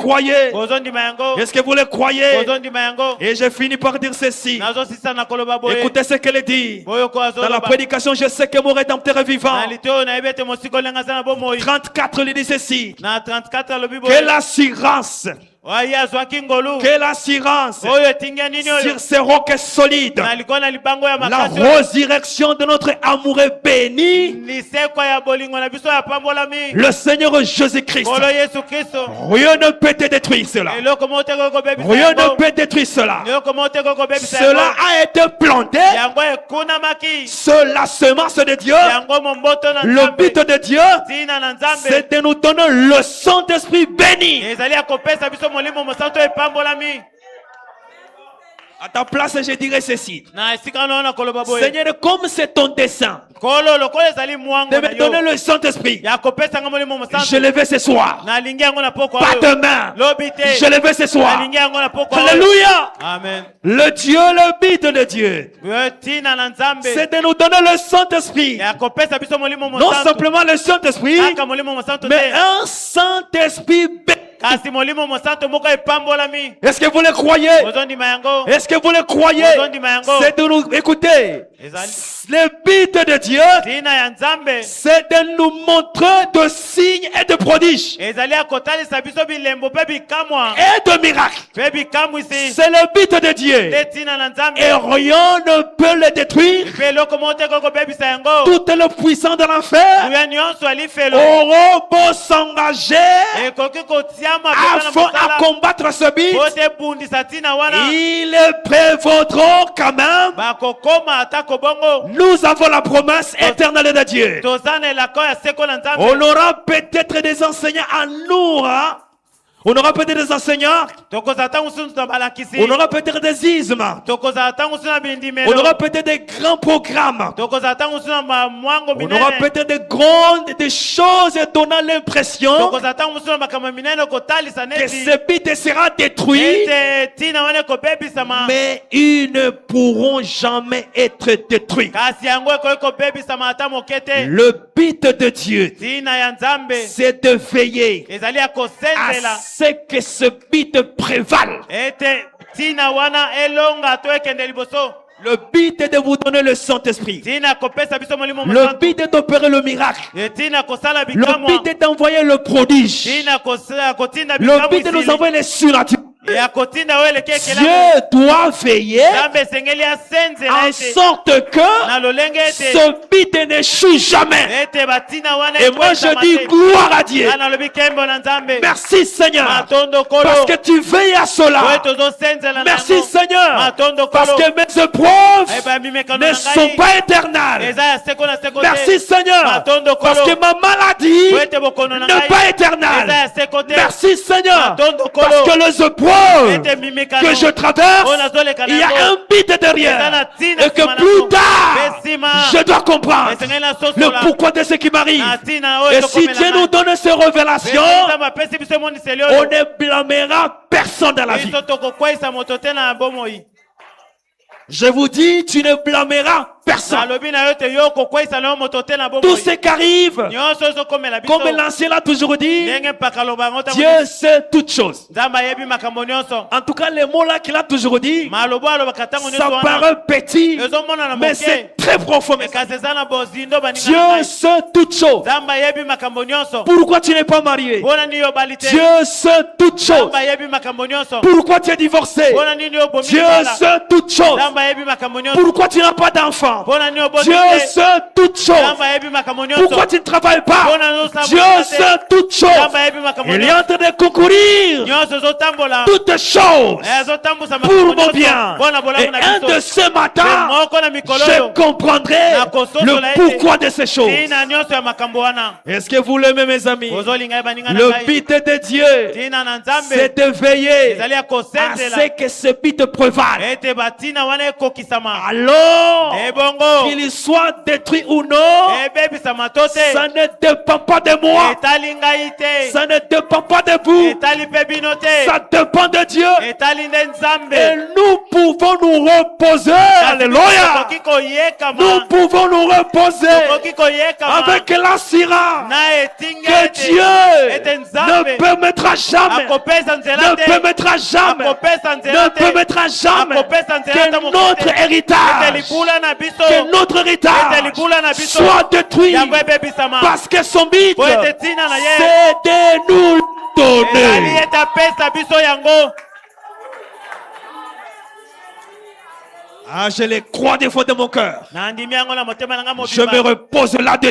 croyez? Est-ce que vous le croyez? Et je finis par dire ceci. Écoutez ce qu'elle dit. Dans la prédication, je sais que mon Rédempteur est vivant. 34, il dit ceci. Quelle assurance! Quelle assurance sur ces rocs solides. La résurrection de notre amour est bénie. Le Seigneur Jésus-Christ. Rien ne peut détruire cela. Rien ne peut détruire cela. Cela a été planté sur la semence de Dieu. Le but de Dieu, c'est de nous donner le Saint-Esprit béni. À ta place, je dirais ceci. Seigneur, comme c'est ton dessein de me donner le Saint-Esprit, je le veux ce soir. Pas demain. Je le veux ce soir. Alléluia. Amen. Le Dieu, le but de Dieu, c'est de nous donner le Saint-Esprit. Non simplement le Saint-Esprit, mais un Saint-Esprit béni. Est-ce que vous le croyez? Est-ce que vous le croyez? C'est de nous écouter. Le but de Dieu, c'est de nous montrer de signes et de prodiges et de miracles. C'est le but de Dieu. Et rien ne peut le détruire. Tout le puissant de l'enfer auront beau s'engager afin à combattre ce but, ils prévaudront quand même. Nous avons la promesse éternelle de Dieu. On aura peut-être des enseignants à nous. On aura peut-être des enseignants. On aura peut-être des ismes. On aura peut-être des grands programmes. On aura peut-être des choses donnant l'impression que ce but sera détruit. Mais ils ne pourront jamais être détruits. Le but de Dieu, c'est de veiller à ce que ce but prévale. Le but est de vous donner le Saint-Esprit. Le but est d'opérer le miracle. Le but est d'envoyer le prodige. Le but est de nous envoyer les surnaturels. Dieu doit veiller en sorte que ce but n'échoue jamais. Et moi je dis gloire à Dieu. Merci Seigneur parce que tu veilles à cela. Merci Seigneur parce que mes épreuves ne sont pas éternelles. Merci Seigneur parce que ma maladie n'est pas éternelle. Merci Seigneur parce que les épreuves que je traverse, il y a un but derrière et que plus tard je dois comprendre le pourquoi de ce qui m'arrive. Et si Dieu nous donne ces révélations, on ne blâmera personne dans la vie. Je vous dis, tu ne blâmeras personne. Tout ce qui arrive, comme l'ancien l'a toujours dit, Dieu sait toutes choses. En tout cas, les mots là qu'il a toujours dit, ça paraît petit, mais c'est très profond. Dieu sait toutes choses. Pourquoi tu n'es pas marié? Dieu sait toutes choses. Pourquoi tu es divorcé? Dieu sait toutes choses. Pourquoi tu n'as pas d'enfant? Dieu sait toutes choses. Pourquoi tu ne travailles pas? Dieu sait toutes choses. Il est en train de concourir toutes choses pour mon bien. Et un de ce matin, je comprendrai le pourquoi de ces choses. Est-ce que vous l'aimez, mes amis? Le but de Dieu, c'est de veiller à ce que ce but prévale. Alors, qu'il soit détruit ou non, ça ne dépend pas de moi. Ça ne dépend pas de vous. Ça dépend de Dieu. Et nous pouvons nous reposer. Alléluia. Nous pouvons nous reposer avec l'assurance que Dieu ne permettra jamais, ne permettra jamais, ne permettra jamais que notre héritage, soit détruit, parce que son but, c'est de nous donner. Ah, je les crois des fois de mon cœur. Je me repose là-dessus.